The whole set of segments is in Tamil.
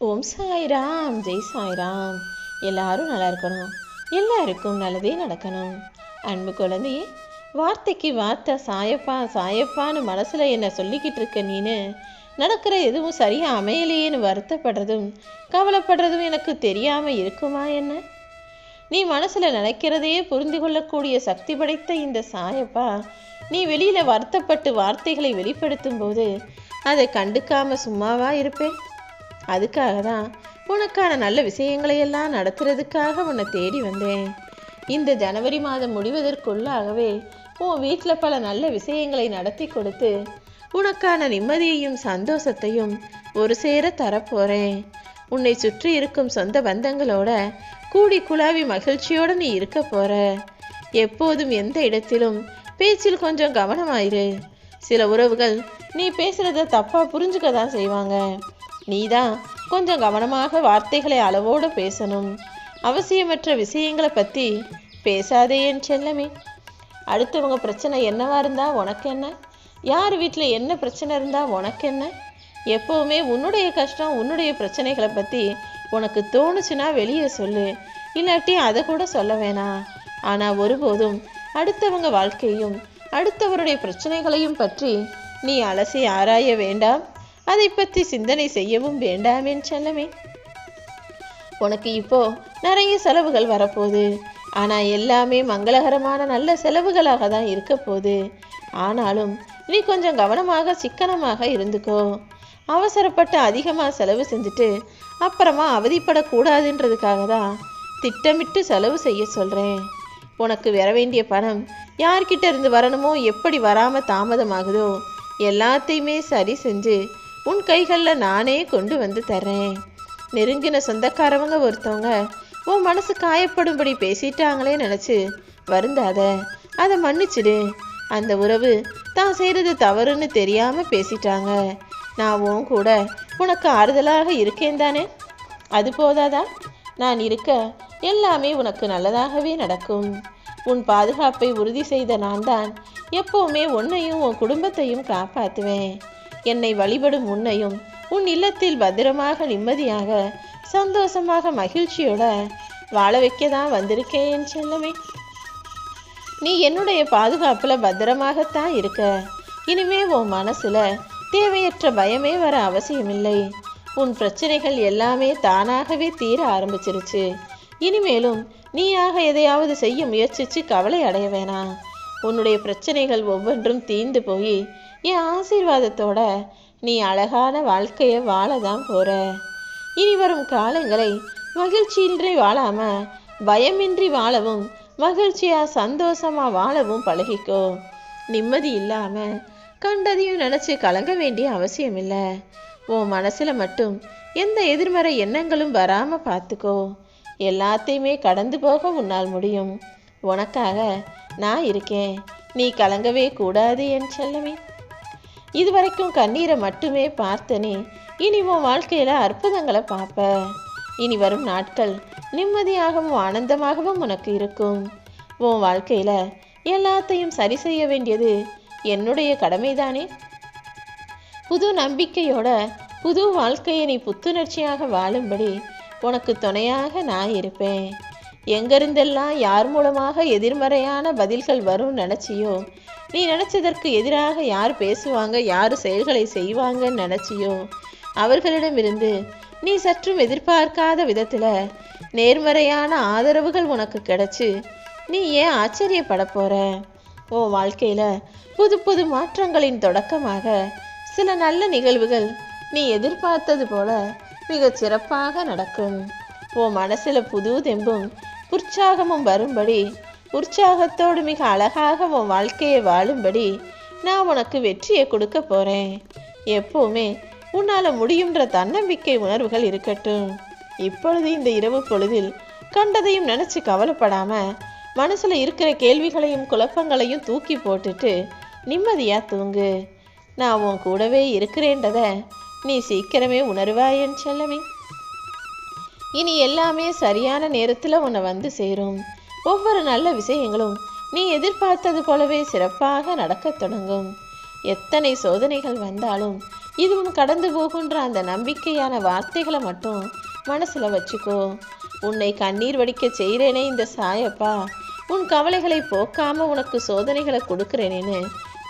ஓம் சாய்ராம், ஜெய் சாய்ராம். எல்லாரும் நல்லா இருக்கணும், எல்லாருக்கும் நல்லதே நடக்கணும். அன்பு குழந்தையே, வார்த்தைக்கு வார்த்தை சாயப்பா சாயப்பான்னு மனசில் என்ன சொல்லிக்கிட்டு இருக்க நீனு. நடக்கிற எதுவும் சரியாக அமையலையேன்னு வருத்தப்படுறதும் கவலைப்படுறதும் எனக்கு தெரியாமல் இருக்குமா என்ன? நீ மனசில் நினைக்கிறதையே புரிந்து கொள்ளக்கூடிய சக்தி படைத்த இந்த சாயப்பா நீ வெளியில் வருத்தப்பட்டு வார்த்தைகளை வெளிப்படுத்தும் போது அதை கண்டுக்காமல் சும்மாவா இருப்பேன்? அதுக்காக தான் உனக்கான நல்ல விஷயங்களையெல்லாம் நடத்துறதுக்காக உன்னை தேடி வந்தேன். இந்த ஜனவரி மாதம் முடிவதற்குள்ளாகவே உன் வீட்டில் பல நல்ல விஷயங்களை நடத்தி கொடுத்து உனக்கான நிம்மதியையும் சந்தோஷத்தையும் ஒரு சேர தரப்போகிறேன். உன்னை சுற்றி இருக்கும் சொந்த பந்தங்களோட கூடி குழாவி மகிழ்ச்சியோடு நீ இருக்க போகிற. எப்போதும் எந்த இடத்திலும் பேச்சில் கொஞ்சம் கவனமாயிரு. சில உறவுகள் நீ பேசுகிறத தப்பாக புரிஞ்சுக்க தான் செய்வாங்க. நீதான் கொஞ்சம் கவனமாக வார்த்தைகளை அளவோடு பேசணும். அவசியமற்ற விஷயங்களை பற்றி பேசாதே என் செல்லமே. அடுத்தவங்க பிரச்சனை என்னவா இருந்தால் உனக்கு என்ன? யார் வீட்டில் என்ன பிரச்சனை இருந்தால் உனக்கு என்ன? எப்போவுமே உன்னுடைய கஷ்டம் உன்னுடைய பிரச்சனைகளை பற்றி உனக்கு தோணுச்சுன்னா வெளியே சொல்லு, இல்லாட்டி அதை கூட சொல்ல வேணாம். ஆனால் ஒருபோதும் அடுத்தவங்க வாழ்க்கையும் அடுத்தவருடைய பிரச்சனைகளையும் பற்றி நீ அலசி ஆராய வேண்டாம். அதை பற்றி சிந்தனை செய்யவும் வேண்டாம் என் செல்லமே. உனக்கு இப்போ நிறைய செலவுகள் வரப்போகுது. ஆனால் எல்லாமே மங்களகரமான நல்ல செலவுகளாக தான் இருக்க போகுது. ஆனாலும் நீ கொஞ்சம் கவனமாக சிக்கனமாக இருந்துக்கோ. அவசரப்பட்டு அதிகமாக செலவு செஞ்சுட்டு அப்புறமா அவதிப்படக்கூடாதுன்றதுக்காக தான் திட்டமிட்டு செலவு செய்ய சொல்கிறேன். உனக்கு வர வேண்டிய பணம் யார்கிட்ட இருந்து வரணுமோ, எப்படி வராமல் தாமதமாகுதோ எல்லாத்தையுமே சரி செஞ்சு உன் கைகளில் நானே கொண்டு வந்து தர்றேன். நெருங்கின சொந்தக்காரவங்க ஒருத்தவங்க உன் மனசு காயப்படும்படி பேசிட்டாங்களே நினச்சி வருந்தாத, அதை மன்னிச்சிடு. அந்த உறவு தான் செய்கிறது தவறுன்னு தெரியாமல் பேசிட்டாங்க. நான் உன் கூட உனக்கு ஆறுதலாக இருக்கேன் தானே? அது போதாதா? நான் இருக்க எல்லாமே உனக்கு நல்லதாகவே நடக்கும். உன் பாதுகாப்பை உறுதி செய்த நான் தான் எப்போவுமே உன்னையும் உன் குடும்பத்தையும் காப்பாற்றுவேன். என்னை வழிபடும் உன்னையும் உன் இல்லத்தில் பத்திரமாக நிம்மதியாக சந்தோஷமாக மகிழ்ச்சியோட வாழ வைக்க தான் வந்திருக்கேன் என் செல்லமே. நீ என்னுடைய பாதுகாப்பில் பத்திரமாகத்தான் இருக்க. இனிமே உன் மனசில் தேவையற்ற பயமே வர அவசியமில்லை. உன் பிரச்சனைகள் எல்லாமே தானாகவே தீர ஆரம்பிச்சிருச்சு. இனிமேலும் நீயாக எதையாவது செய்ய முயற்சிச்சு கவலை அடைய வேணாம். உன்னுடைய பிரச்சனைகள் ஒவ்வொன்றும் தீர்ந்து போய் என் ஆசீர்வாதத்தோட நீ அழகான வாழ்க்கையை வாழதான் போற. இனி வரும் காலங்களை மகிழ்ச்சியின்றி வாழாம பயமின்றி வாழவும் மகிழ்ச்சியா சந்தோஷமா வாழவும் பழகிக்கோ. நிம்மதி இல்லாம கண்டதையும் நினைச்சு கலங்க வேண்டிய அவசியம் இல்லை. உன் மனசுல மட்டும் எந்த எதிர்மறை எண்ணங்களும் வராம பார்த்துக்கோ. எல்லாத்தையுமே கடந்து போக உன்னால் முடியும். உனக்காக நான் இருக்கேன். நீ கலங்கவே கூடாது என் செல்லமே. இதுவரைக்கும் கண்ணீரை மட்டுமே பார்த்தனே, இனி உன் வாழ்க்கையில் அற்புதங்களை பார்ப்ப. இனி வரும் நாட்கள் நிம்மதியாகவும் ஆனந்தமாகவும் உனக்கு இருக்கும். உன் வாழ்க்கையில் எல்லாத்தையும் சரி செய்ய வேண்டியது என்னுடைய கடமைதானே. புது நம்பிக்கையோட புது வாழ்க்கையை நீ புத்துணர்ச்சியாக வாழும்படி உனக்கு துணையாக நான் இருப்பேன். எங்கிருந்தெல்லாம் யார் மூலமாக எதிர்மறையான பதில்கள் வரும்னு நினச்சியோ, நீ நினச்சதற்கு எதிராக யார் பேசுவாங்க, யார் செயல்களை செய்வாங்கன்னு நினச்சியோ, அவர்களிடமிருந்து நீ சற்றும் எதிர்பார்க்காத விதத்தில் நேர்மறையான ஆதரவுகள் உனக்கு கிடைச்சி நீ ஏன் ஆச்சரியப்பட போகிற? உன் வாழ்க்கையில் புது புது மாற்றங்களின் தொடக்கமாக சில நல்ல நிகழ்வுகள் நீ எதிர்பார்த்தது போல மிகச் சிறப்பாக நடக்கும். உன் மனசில் புது தெம்பும் உற்சாகமும் வரும்படி, உற்சாகத்தோடு மிக அழகாக உன் வாழ்க்கையை வாழும்படி நான் உனக்கு வெற்றியை கொடுக்க போகிறேன். எப்போவுமே உன்னால் முடியுன்ற தன்னம்பிக்கை உணர்வுகள் இருக்கட்டும். இப்பொழுது இந்த இரவு பொழுதில் கண்டதையும் நினச்சி கவலைப்படாமல் மனசில் இருக்கிற கேள்விகளையும் குழப்பங்களையும் தூக்கி போட்டுட்டு நிம்மதியாக தூங்கு. நான் உன் கூடவே இருக்கிறேன்றதை நீ சீக்கிரமே உணர்வாய் என் செல்லமே. இனி எல்லாமே சரியான நேரத்தில் உன்னை வந்து சேரும். ஒவ்வொரு நல்ல விஷயங்களும் நீ எதிர்பார்த்தது போலவே சிறப்பாக நடக்க தொடங்கும். எத்தனை சோதனைகள் வந்தாலும் இதுவும் கடந்து போகின்ற அந்த நம்பிக்கையான வார்த்தைகளை மட்டும் மனசுல வச்சுக்கோ. உன்னை கண்ணீர் வடிக்க செய்கிறேனே இந்த சாயப்பா, உன் கவலைகளை போக்காம உனக்கு சோதனைகளை கொடுக்குறேனேன்னு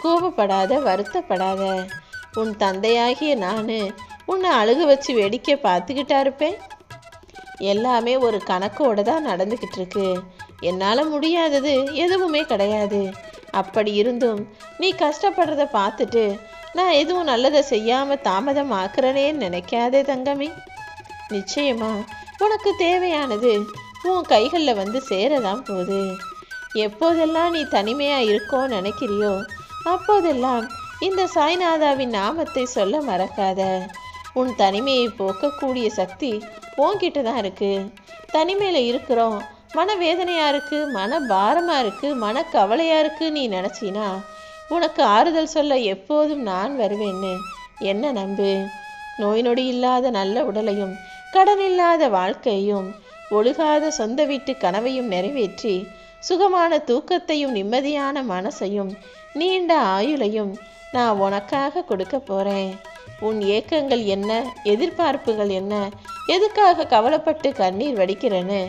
கோபப்படாத, வருத்தப்படாத. உன் தந்தையாகிய நான் உன்னை அழுக வச்சு வேடிக்கை பார்த்துக்கிட்டா இருப்பேன்? எல்லாமே ஒரு கணக்கோடு தான் நடந்துக்கிட்டு இருக்கு. என்னால் முடியாதது எதுவுமே கிடையாது. அப்படி இருந்தும் நீ கஷ்டப்படுறத பார்த்துட்டு நான் எதுவும் நல்லதை செய்யாமல் தாமதம் ஆக்குறனேன்னு நினைக்காதே தங்கமே. நிச்சயமா உனக்கு தேவையானது உன் கைகளில் வந்து சேரதான் போகுது. எப்போதெல்லாம் நீ தனிமையாக இருக்கோன்னு நினைக்கிறியோ அப்போதெல்லாம் இந்த சாய்நாதாவின் நாமத்தை சொல்ல மறக்காத. உன் தனிமையை போக்கக்கூடிய சக்தி உன்கிட்ட தான் இருக்கு. தனிமையில் இருக்கிறோம், மனவேதனையாக இருக்குது, மன பாரமாக இருக்குது, மனக்கவலையாக இருக்குது நீ நினச்சினா உனக்கு ஆறுதல் சொல்ல எப்போதும் நான் வருவேன்னு என்ன நம்பு. நோய் நொடி இல்லாத நல்ல உடலையும் கடன் இல்லாத வாழ்க்கையும் ஒழுகாத சொந்த வீட்டு கனவையும் நிறைவேற்றி சுகமான தூக்கத்தையும் நிம்மதியான மனசையும் நீண்ட ஆயுளையும் நான் உனக்காக கொடுக்க போகிறேன். உன் ஏக்கங்கள் என்ன, எதிர்பார்ப்புகள் என்ன, எதுக்காக கவலைப்பட்டு கண்ணீர் வடிக்கிறேன்னு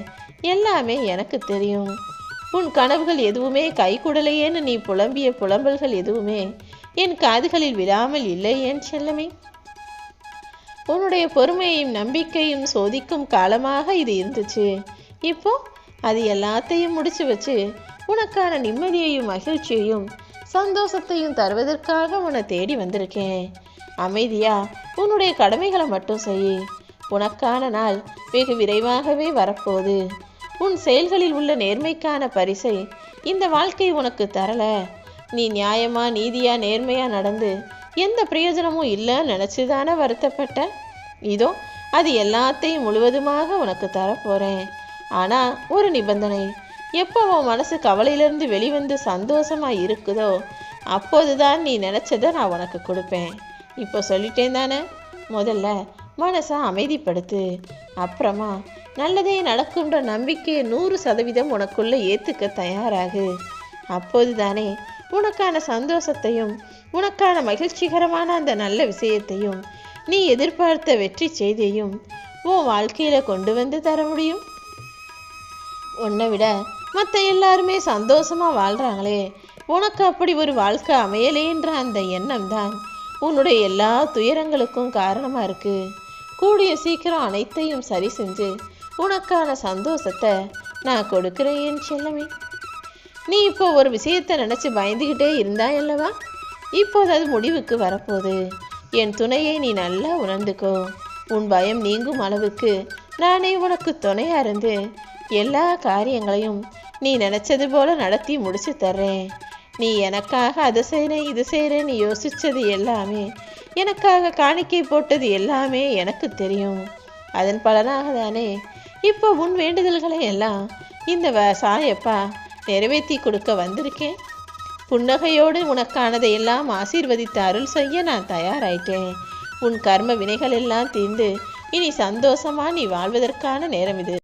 எல்லாமே எனக்கு தெரியும். உன் கனவுகள் எதுவுமே கைகூடலையேன்னு நீ புலம்பிய புலம்பல்கள் எதுவுமே என் காதுகளில் விழாமல் இல்லை என் செல்லமே. உன்னுடைய பொறுமையையும் நம்பிக்கையும் சோதிக்கும் காலமாக இது இருந்துச்சு. இப்போ அது எல்லாத்தையும் முடிச்சு வச்சு உனக்கான நிம்மதியையும் மகிழ்ச்சியையும் சந்தோஷத்தையும் தருவதற்காக உன்னை தேடி வந்திருக்கேன். அமைதியா உன்னுடைய கடமைகளை மட்டும் செய். உனக்கான நாள் வெகு விரைவாகவே வரப்போகுது. உன் செயல்களில் உள்ள நேர்மைக்கான பரிசை இந்த வாழ்க்கை உனக்கு தரல. நீ நியாயமா நீதியா நேர்மையா நடந்து எந்த பிரயோஜனமும் இல்லைன்னு நினச்சிதானே வருத்தப்பட்ட. இதோ அது எல்லாத்தையும் முழுவதுமாக உனக்கு தரப்போகிறேன். ஆனால் ஒரு நிபந்தனை. எப்போ உன் மனசு கவலையிலேருந்து வெளிவந்து சந்தோஷமாக இருக்குதோ அப்போதுதான் நீ நினச்சதை நான் உனக்கு கொடுப்பேன். இப்போ சொல்லிட்டேன் தானே. முதல்ல மனசை அமைதிப்படுத்து. அப்புறமா நல்லதே நடக்குன்ற நம்பிக்கையை 100% உனக்குள்ளே ஏற்றுக்க தயாராகு. அப்போது தானே உனக்கான சந்தோஷத்தையும் உனக்கான மகிழ்ச்சிகரமான அந்த நல்ல விஷயத்தையும் நீ எதிர்பார்த்த வெற்றி செய்தியையும் உன் வாழ்க்கையில் கொண்டு வந்து தர முடியும். உன்னை விட மற்ற எல்லாருமே சந்தோஷமாக வாழ்கிறாங்களே, உனக்கு அப்படி ஒரு வாழ்க்கை அமையலேன்ற அந்த எண்ணம் தான் உன்னுடைய எல்லா துயரங்களுக்கும் காரணமாக இருக்குது. கூடிய சீக்கிரம் அனைத்தையும் சரி செஞ்சு உனக்கான சந்தோஷத்தை நான் கொடுக்குறேன் என் செல்லமே. நீ இப்போ ஒரு விஷயத்தை நினச்சி பயந்துக்கிட்டே இருந்தா அல்லவா, இப்போது அது முடிவுக்கு வரப்போகுது. என் துணையை நீ நல்லா உணர்ந்துக்கோ. உன் பயம் நீங்கும் அளவுக்கு நானே உனக்கு துணையாக இருந்து எல்லா காரியங்களையும் நீ நினச்சது போல நடத்தி முடிச்சு தர்றேன். நீ எனக்காக அதை செய்கிறேன் இது செய்கிறேன்னு யோசித்தது எல்லாமே, எனக்காக காணிக்கை போட்டது எல்லாமே எனக்கு தெரியும். அதன் பலனாக தானே இப்போ உன் வேண்டுதல்களை எல்லாம் இந்த சாயப்பா நிறைவேற்றி கொடுக்க வந்திருக்கேன். புன்னகையோடு உனக்கானதை எல்லாம் ஆசீர்வதித்து அருள் செய்ய நான் தயாராயிட்டேன். உன் கர்ம வினைகள் எல்லாம் தீர்ந்து இனி சந்தோஷமா நீ வாழ்வதற்கான நேரம் இது.